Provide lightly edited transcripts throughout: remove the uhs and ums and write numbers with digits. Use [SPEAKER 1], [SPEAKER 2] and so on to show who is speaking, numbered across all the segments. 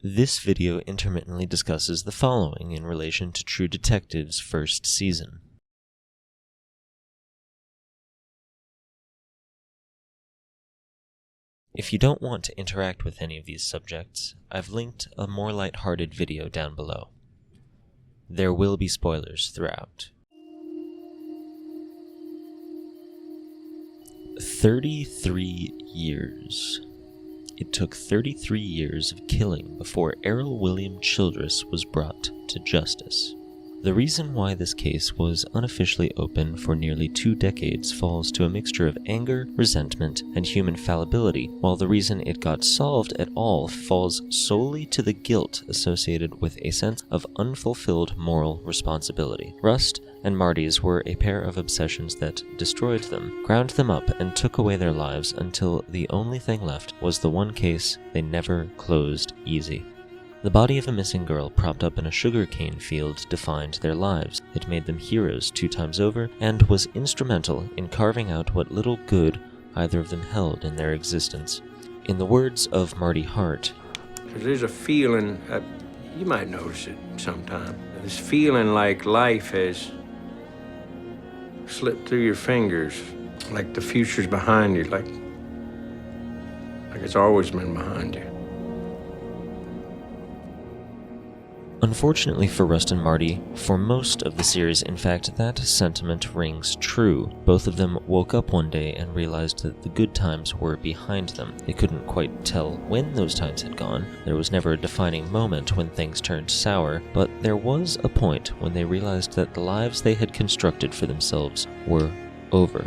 [SPEAKER 1] This video intermittently discusses the following in relation to True Detective's first season. If you don't want to interact with any of these subjects, I've linked a more lighthearted video down below. There will be spoilers throughout. 33 years. It took 33 years of killing before Errol William Childress was brought to justice. The reason why this case was unofficially open for nearly 2 decades falls to a mixture of anger, resentment, and human fallibility, while the reason it got solved at all falls solely to the guilt associated with a sense of unfulfilled moral responsibility. Rust and Marty's were a pair of obsessions that destroyed them, ground them up, and took away their lives until the only thing left was the one case they never closed easy. The body of a missing girl propped up in a sugarcane field defined their lives. It made them heroes 2 times over, and was instrumental in carving out what little good either of them held in their existence. In the words of Marty Hart,
[SPEAKER 2] "There's a feeling, you might notice it sometime, this feeling like life has slipped through your fingers, like the future's behind you, like it's always been behind you."
[SPEAKER 1] Unfortunately for Rust and Marty, for most of the series, in fact, that sentiment rings true. Both of them woke up one day and realized that the good times were behind them. They couldn't quite tell when those times had gone. There was never a defining moment when things turned sour, but there was a point when they realized that the lives they had constructed for themselves were over.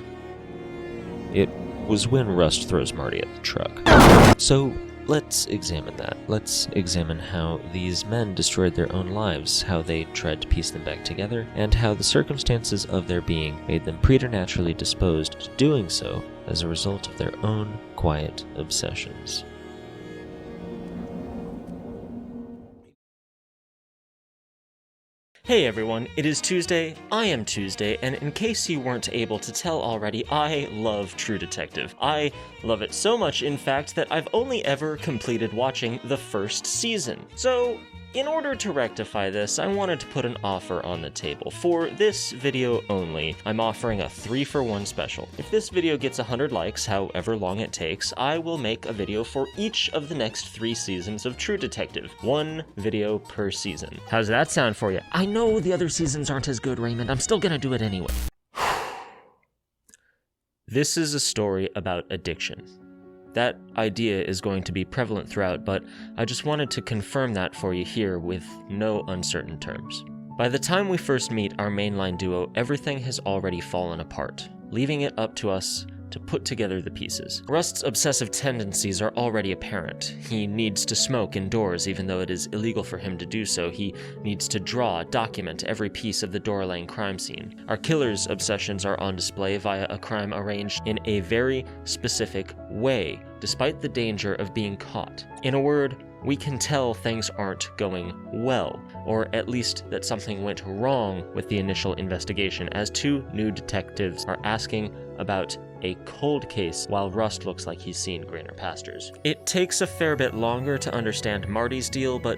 [SPEAKER 1] It was when Rust throws Marty at the truck. So, let's examine that. Let's examine how these men destroyed their own lives, how they tried to piece them back together, and how the circumstances of their being made them preternaturally disposed to doing so as a result of their own quiet obsessions.
[SPEAKER 3] Hey everyone, it is Tuesday, I am Tuesday, and in case you weren't able to tell already, I love True Detective. I love it so much, in fact, that I've only ever completed watching the first season. So, in order to rectify this, I wanted to put an offer on the table. For this video only, I'm offering a 3-for-1 special. If this video gets 100 likes, however long it takes, I will make a video for each of the next 3 seasons of True Detective. 1 video per season. How's that sound for you? I know the other seasons aren't as good, Raymond. I'm still gonna do it anyway. This is a story about addiction. That idea is going to be prevalent throughout, but I just wanted to confirm that for you here with no uncertain terms. By the time we first meet our mainline duo, everything has already fallen apart, leaving it up to us to put together the pieces. Rust's obsessive tendencies are already apparent. He needs to smoke indoors even though it is illegal for him to do so. He needs to document every piece of the Doorlane crime scene. Our killer's obsessions are on display via a crime arranged in a very specific way, despite the danger of being caught. In a word, we can tell things aren't going well, or at least that something went wrong with the initial investigation, as 2 new detectives are asking about a cold case while Rust looks like he's seen greener pastures. It takes a fair bit longer to understand Marty's deal, but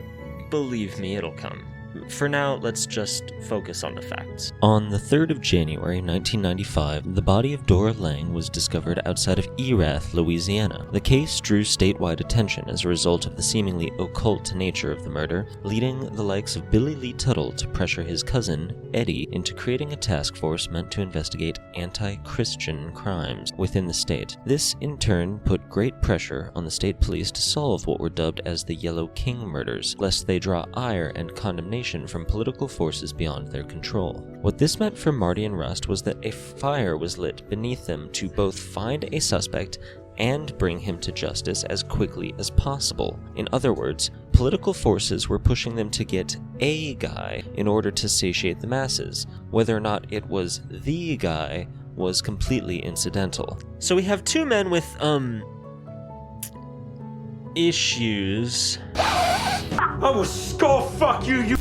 [SPEAKER 3] believe me, it'll come. For now, let's just focus on the facts.
[SPEAKER 1] On the 3rd of January 1995, the body of Dora Lang was discovered outside of Erath, Louisiana. The case drew statewide attention as a result of the seemingly occult nature of the murder, leading the likes of Billy Lee Tuttle to pressure his cousin, Eddie, into creating a task force meant to investigate anti-Christian crimes within the state. This, in turn, put great pressure on the state police to solve what were dubbed as the Yellow King murders, lest they draw ire and condemnation from political forces beyond their control. What this meant for Marty and Rust was that a fire was lit beneath them to both find a suspect and bring him to justice as quickly as possible. In other words, political forces were pushing them to get a guy in order to satiate the masses. Whether or not it was the guy was completely incidental.
[SPEAKER 3] So we have 2 men with, issues.
[SPEAKER 2] I will skull fuck you, you...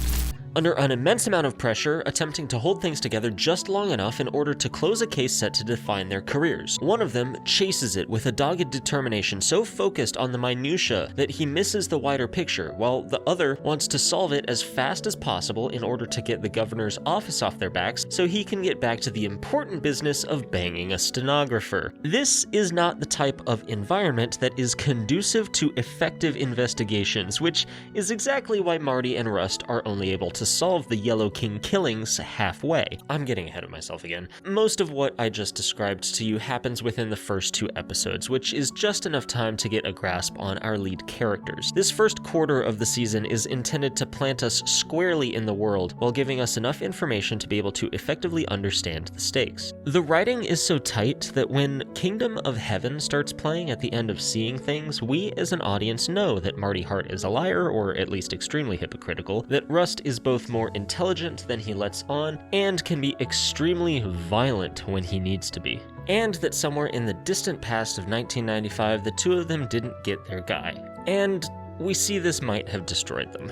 [SPEAKER 3] Under an immense amount of pressure, attempting to hold things together just long enough in order to close a case set to define their careers. One of them chases it with a dogged determination so focused on the minutiae that he misses the wider picture, while the other wants to solve it as fast as possible in order to get the governor's office off their backs so he can get back to the important business of banging a stenographer. This is not the type of environment that is conducive to effective investigations, which is exactly why Marty and Rust are only able to solve the Yellow King killings halfway. I'm getting ahead of myself again. Most of what I just described to you happens within the first 2 episodes, which is just enough time to get a grasp on our lead characters. This first quarter of the season is intended to plant us squarely in the world while giving us enough information to be able to effectively understand the stakes. The writing is so tight that when Kingdom of Heaven starts playing at the end of Seeing Things, we as an audience know that Marty Hart is a liar, or at least extremely hypocritical, that Rust is both more intelligent than he lets on, and can be extremely violent when he needs to be. And that somewhere in the distant past of 1995, the two of them didn't get their guy. And we see this might have destroyed them.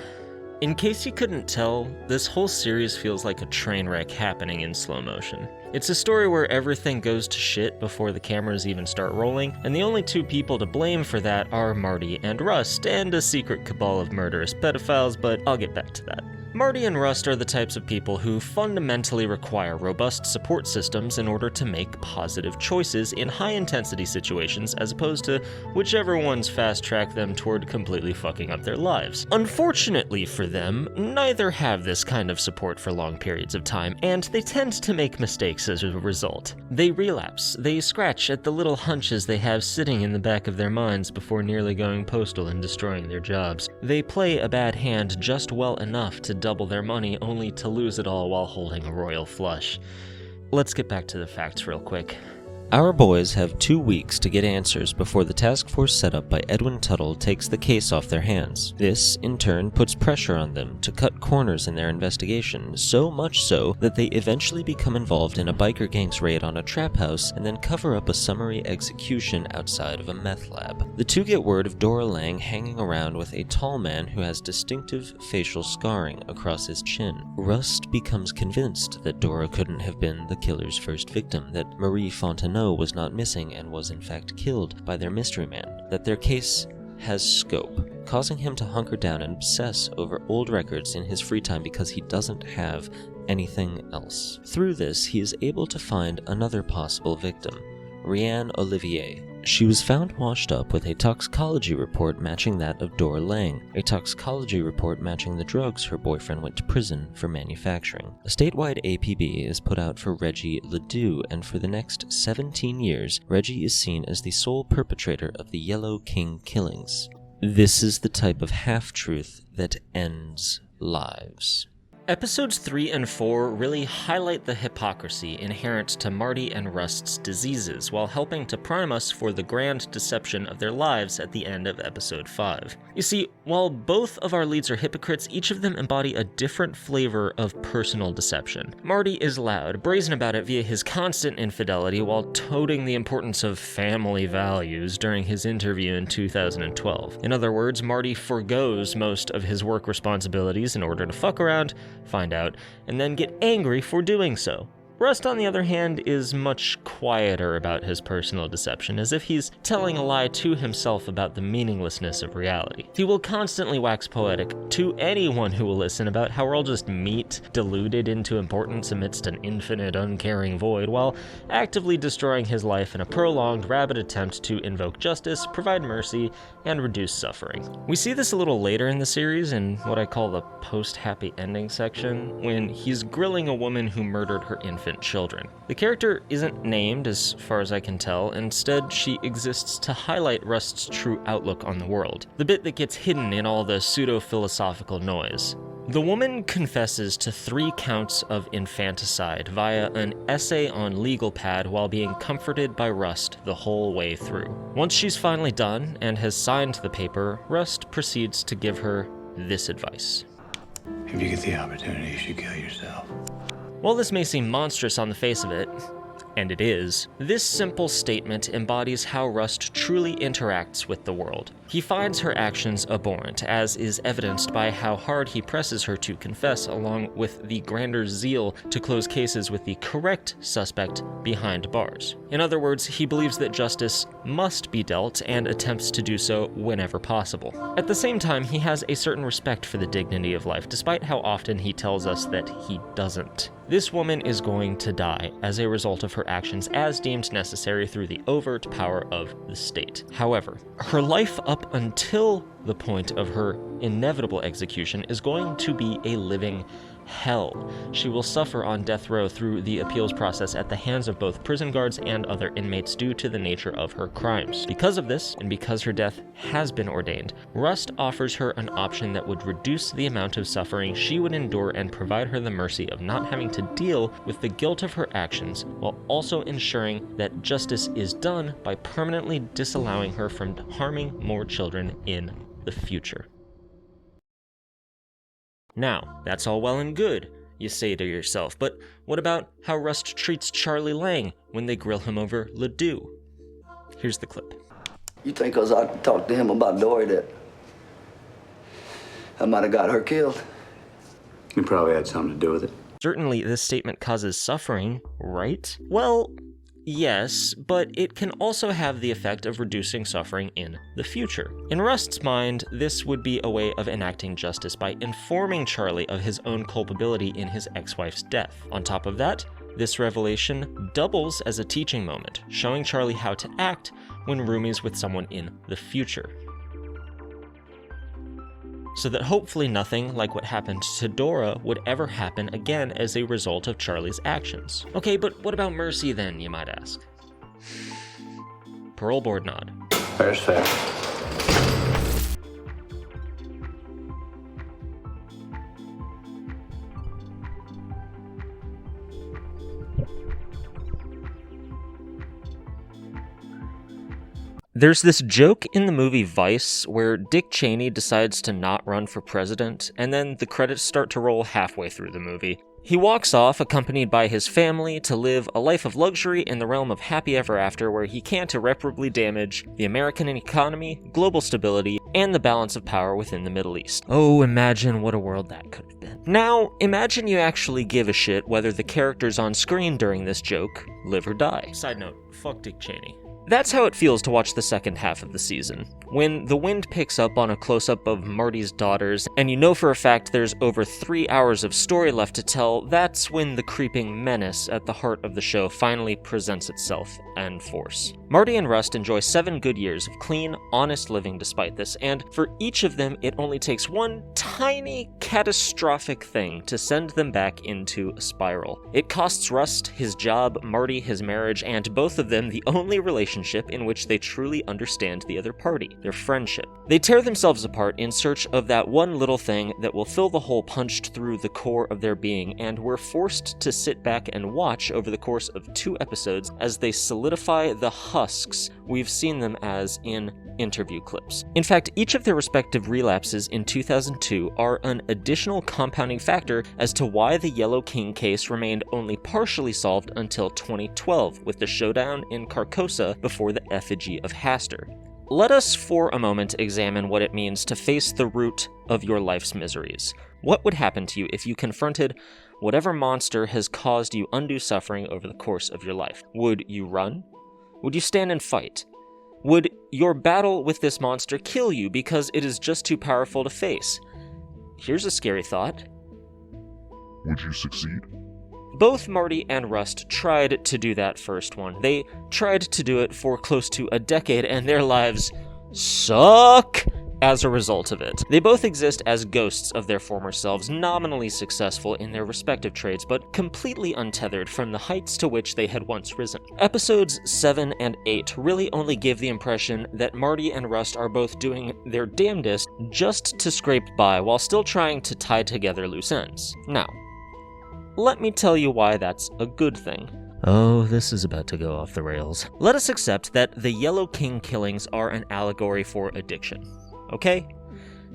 [SPEAKER 3] In case you couldn't tell, this whole series feels like a train wreck happening in slow motion. It's a story where everything goes to shit before the cameras even start rolling, and the only 2 people to blame for that are Marty and Rust, and a secret cabal of murderous pedophiles, but I'll get back to that. Marty and Rust are the types of people who fundamentally require robust support systems in order to make positive choices in high-intensity situations, as opposed to whichever ones fast-track them toward completely fucking up their lives. Unfortunately for them, neither have this kind of support for long periods of time, and they tend to make mistakes as a result. They relapse, they scratch at the little hunches they have sitting in the back of their minds before nearly going postal and destroying their jobs. They play a bad hand just well enough to double their money, only to lose it all while holding a royal flush. Let's get back to the facts real quick.
[SPEAKER 1] Our boys have 2 weeks to get answers before the task force set up by Edwin Tuttle takes the case off their hands. This, in turn, puts pressure on them to cut corners in their investigation, so much so that they eventually become involved in a biker gang's raid on a trap house and then cover up a summary execution outside of a meth lab. The 2 get word of Dora Lang hanging around with a tall man who has distinctive facial scarring across his chin. Rust becomes convinced that Dora couldn't have been the killer's first victim, that Marie Fontenot was not missing and was in fact killed by their mystery man, that their case has scope, causing him to hunker down and obsess over old records in his free time because he doesn't have anything else. Through this, he is able to find another possible victim, Rianne Olivier. She was found washed up with a toxicology report matching that of Dora Lang, a toxicology report matching the drugs her boyfriend went to prison for manufacturing. A statewide APB is put out for Reggie Ledoux, and for the next 17 years, Reggie is seen as the sole perpetrator of the Yellow King killings. This is the type of half-truth that ends lives.
[SPEAKER 3] Episodes 3 and 4 really highlight the hypocrisy inherent to Marty and Rust's diseases, while helping to prime us for the grand deception of their lives at the end of episode 5. You see, while both of our leads are hypocrites, each of them embody a different flavor of personal deception. Marty is loud, brazen about it via his constant infidelity, while toting the importance of family values during his interview in 2012. In other words, Marty forgoes most of his work responsibilities in order to fuck around, find out, and then get angry for doing so. Rust, on the other hand, is much quieter about his personal deception, as if he's telling a lie to himself about the meaninglessness of reality. He will constantly wax poetic to anyone who will listen about how we're all just meat deluded into importance amidst an infinite, uncaring void, while actively destroying his life in a prolonged, rabid attempt to invoke justice, provide mercy, and reduce suffering. We see this a little later in the series in what I call the post-happy ending section, when he's grilling a woman who murdered her infant children. The character isn't named as far as I can tell, instead she exists to highlight Rust's true outlook on the world, the bit that gets hidden in all the pseudo-philosophical noise. The woman confesses to 3 counts of infanticide via an essay on legal pad while being comforted by Rust the whole way through. Once she's finally done and has signed the paper, Rust proceeds to give her this advice.
[SPEAKER 4] If you get the opportunity, you should kill yourself.
[SPEAKER 3] While this may seem monstrous on the face of it, and it is, this simple statement embodies how Rust truly interacts with the world. He finds her actions abhorrent, as is evidenced by how hard he presses her to confess, along with the grander zeal to close cases with the correct suspect behind bars. In other words, he believes that justice must be dealt and attempts to do so whenever possible. At the same time, he has a certain respect for the dignity of life, despite how often he tells us that he doesn't. This woman is going to die as a result of her actions as deemed necessary through the overt power of the state. However, her life up until the point of her inevitable execution is going to be a living hell. She will suffer on death row through the appeals process at the hands of both prison guards and other inmates due to the nature of her crimes. Because of this, and because her death has been ordained, Rust offers her an option that would reduce the amount of suffering she would endure and provide her the mercy of not having to deal with the guilt of her actions, while also ensuring that justice is done by permanently disallowing her from harming more children in the future. Now, that's all well and good, you say to yourself, but what about how Rust treats Charlie Lang when they grill him over Ledoux? Here's the clip.
[SPEAKER 4] You think 'cause I talked to him about Dory that I might have got her killed?
[SPEAKER 5] You probably had something to do with it.
[SPEAKER 3] Certainly, this statement causes suffering, right? Well, yes, but it can also have the effect of reducing suffering in the future. In Rust's mind, this would be a way of enacting justice by informing Charlie of his own culpability in his ex-wife's death. On top of that, this revelation doubles as a teaching moment, showing Charlie how to act when roomies with someone in the future. So that hopefully nothing like what happened to Dora would ever happen again as a result of Charlie's actions. Okay, but what about mercy then, you might ask? Parole board nod.
[SPEAKER 5] Fair's fair.
[SPEAKER 3] There's this joke in the movie Vice where Dick Cheney decides to not run for president, and then the credits start to roll halfway through the movie. He walks off, accompanied by his family, to live a life of luxury in the realm of happy ever after, where he can't irreparably damage the American economy, global stability, and the balance of power within the Middle East. Oh, imagine what a world that could have been. Now, imagine you actually give a shit whether the characters on screen during this joke live or die. Side note, fuck Dick Cheney. That's how it feels to watch the second half of the season. When the wind picks up on a close-up of Marty's daughters, and you know for a fact there's over 3 hours of story left to tell, that's when the creeping menace at the heart of the show finally presents itself in force. Marty and Rust enjoy 7 good years of clean, honest living despite this, and for each of them it only takes one tiny, catastrophic thing to send them back into a spiral. It costs Rust his job, Marty his marriage, and both of them the only relationship in which they truly understand the other party, their friendship. They tear themselves apart in search of that one little thing that will fill the hole punched through the core of their being, and we're forced to sit back and watch over the course of 2 episodes as they solidify the husks we've seen them as in interview clips. In fact, each of their respective relapses in 2002 are an additional compounding factor as to why the Yellow King case remained only partially solved until 2012, with the showdown in Carcosa before the effigy of Hastur. Let us for a moment examine what it means to face the root of your life's miseries. What would happen to you if you confronted whatever monster has caused you undue suffering over the course of your life? Would you run? Would you stand and fight? Would your battle with this monster kill you because it is just too powerful to face? Here's a scary thought.
[SPEAKER 6] Would you succeed?
[SPEAKER 3] Both Marty and Rust tried to do that first one. They tried to do it for close to a decade, and their lives suck as a result of it. They both exist as ghosts of their former selves, nominally successful in their respective trades, but completely untethered from the heights to which they had once risen. Episodes 7 and 8 really only give the impression that Marty and Rust are both doing their damnedest just to scrape by while still trying to tie together loose ends. Now, let me tell you why that's a good thing. Oh, this is about to go off the rails. Let us accept that the Yellow King killings are an allegory for addiction. Okay?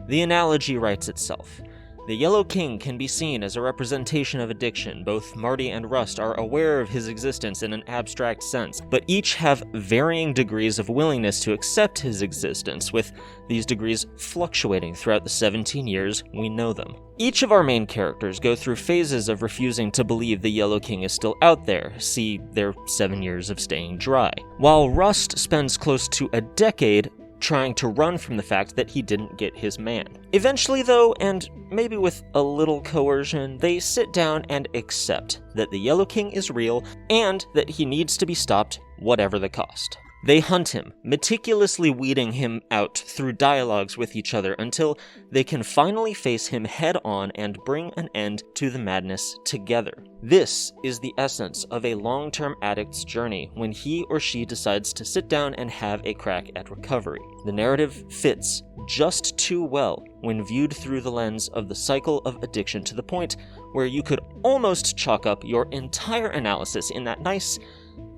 [SPEAKER 3] The analogy writes itself. The Yellow King can be seen as a representation of addiction. Both Marty and Rust are aware of his existence in an abstract sense, but each have varying degrees of willingness to accept his existence, with these degrees fluctuating throughout the 17 years we know them. Each of our main characters go through phases of refusing to believe the Yellow King is still out there, see their 7 years of staying dry, while Rust spends close to a decade trying to run from the fact that he didn't get his man. Eventually, though, and maybe with a little coercion, they sit down and accept that the Yellow King is real and that he needs to be stopped whatever the cost. They hunt him, meticulously weeding him out through dialogues with each other until they can finally face him head on and bring an end to the madness together. This is the essence of a long-term addict's journey when he or she decides to sit down and have a crack at recovery. The narrative fits just too well when viewed through the lens of the cycle of addiction, to the point where you could almost chalk up your entire analysis in that nice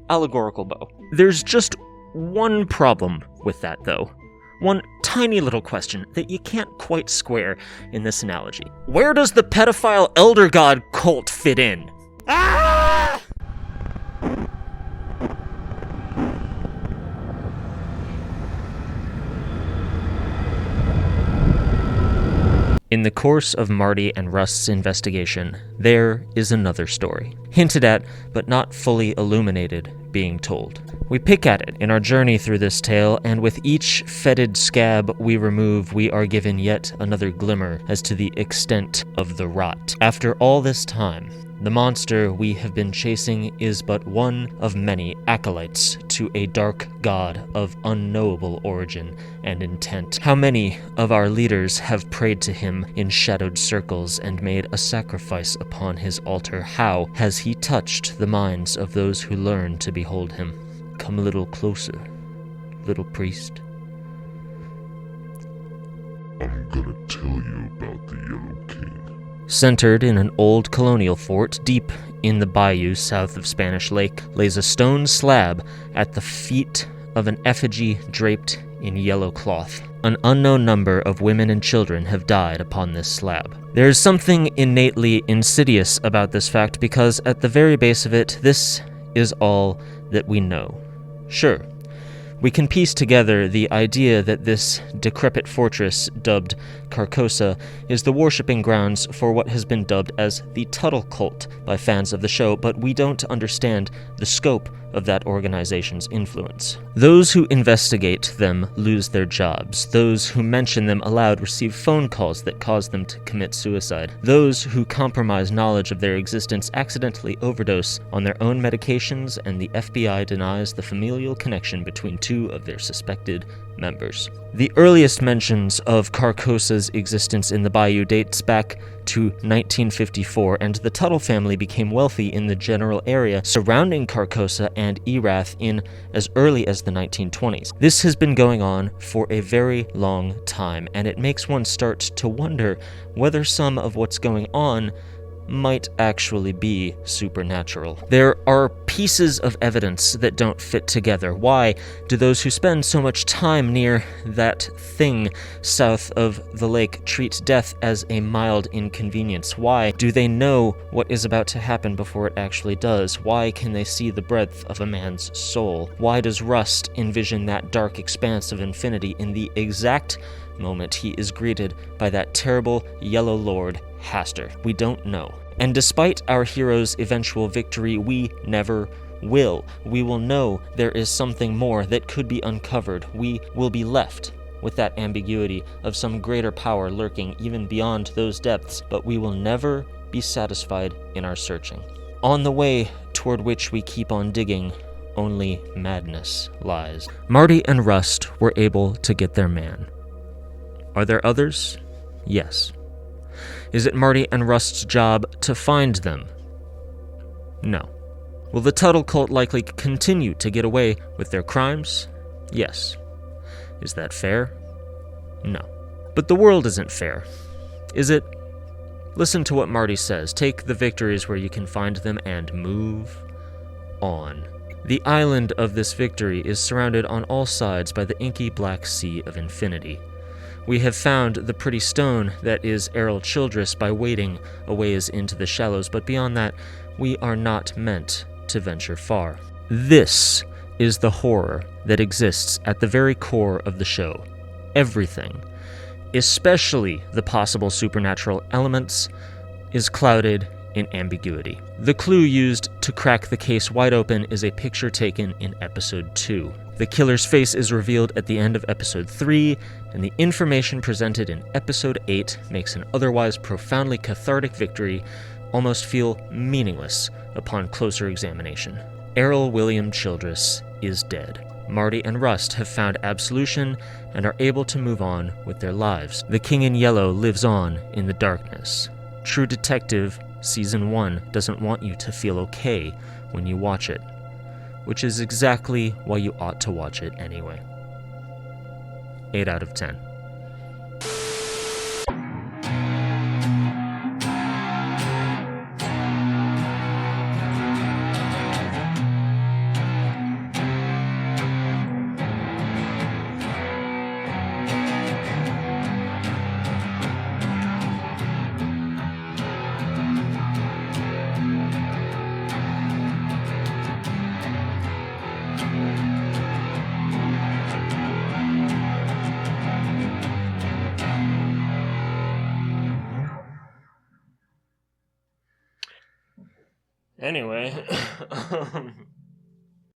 [SPEAKER 3] allegorical bow. There's just one problem with that, though. One tiny little question that you can't quite square in this analogy. Where does the pedophile elder god cult fit in? Ah! In the course of Marty and Rust's investigation, there is another story. Hinted at, but not fully illuminated, being told. We pick at it in our journey through this tale, and with each fetid scab we remove, we are given yet another glimmer as to the extent of the rot. After all this time, the monster we have been chasing is but one of many acolytes to a dark god of unknowable origin and intent. How many of our leaders have prayed to him in shadowed circles and made a sacrifice upon his altar? How has he touched the minds of those who learn to behold him? Come a little closer, little priest.
[SPEAKER 6] I'm gonna tell you about the Yellow King.
[SPEAKER 3] Centered in an old colonial fort deep in the bayou south of Spanish Lake lays a stone slab at the feet of an effigy draped in yellow cloth. An unknown number of women and children have died upon this slab. There is something innately insidious about this fact because at the very base of it, this is all that we know. Sure, we can piece together the idea that this decrepit fortress, dubbed Carcosa, is the worshipping grounds for what has been dubbed as the Tuttle Cult by fans of the show, but we don't understand the scope of that organization's influence. Those who investigate them lose their jobs. Those who mention them aloud receive phone calls that cause them to commit suicide. Those who compromise knowledge of their existence accidentally overdose on their own medications, and the FBI denies the familial connection between two of their suspected members. The earliest mentions of Carcosa's existence in the bayou dates back to 1954, and the Tuttle family became wealthy in the general area surrounding Carcosa and Erath in as early as the 1920s. This has been going on for a very long time, and it makes one start to wonder whether some of what's going on might actually be supernatural. There are pieces of evidence that don't fit together. Why do those who spend so much time near that thing south of the lake treat death as a mild inconvenience? Why do they know what is about to happen before it actually does? Why can they see the breadth of a man's soul? Why does Rust envision that dark expanse of infinity in the exact moment he is greeted by that terrible Yellow Lord, Haster? We don't know. And despite our hero's eventual victory, we never will. We will know there is something more that could be uncovered. We will be left with that ambiguity of some greater power lurking even beyond those depths, but we will never be satisfied in our searching. On the way toward which we keep on digging, only madness lies. Marty and Rust were able to get their man. Are there others? Yes. Is it Marty and Rust's job to find them? No. Will the Tuttle cult likely continue to get away with their crimes? Yes. Is that fair? No. But the world isn't fair, is it? Listen to what Marty says. Take the victories where you can find them and move on. The island of this victory is surrounded on all sides by the inky black sea of infinity. We have found the pretty stone that is Avril Childress by wading a ways into the shallows, but beyond that, we are not meant to venture far. This is the horror that exists at the very core of the show. Everything, especially the possible supernatural elements, is clouded in ambiguity. The clue used to crack the case wide open is a picture taken in episode 2. The killer's face is revealed at the end of episode 3, and the information presented in episode 8 makes an otherwise profoundly cathartic victory almost feel meaningless upon closer examination. Avril William Childress is dead. Marty and Rust have found absolution and are able to move on with their lives. The King in Yellow lives on in the darkness. True Detective Season 1 doesn't want you to feel okay when you watch it, which is exactly why you ought to watch it anyway. 8 out of 10. Anyway,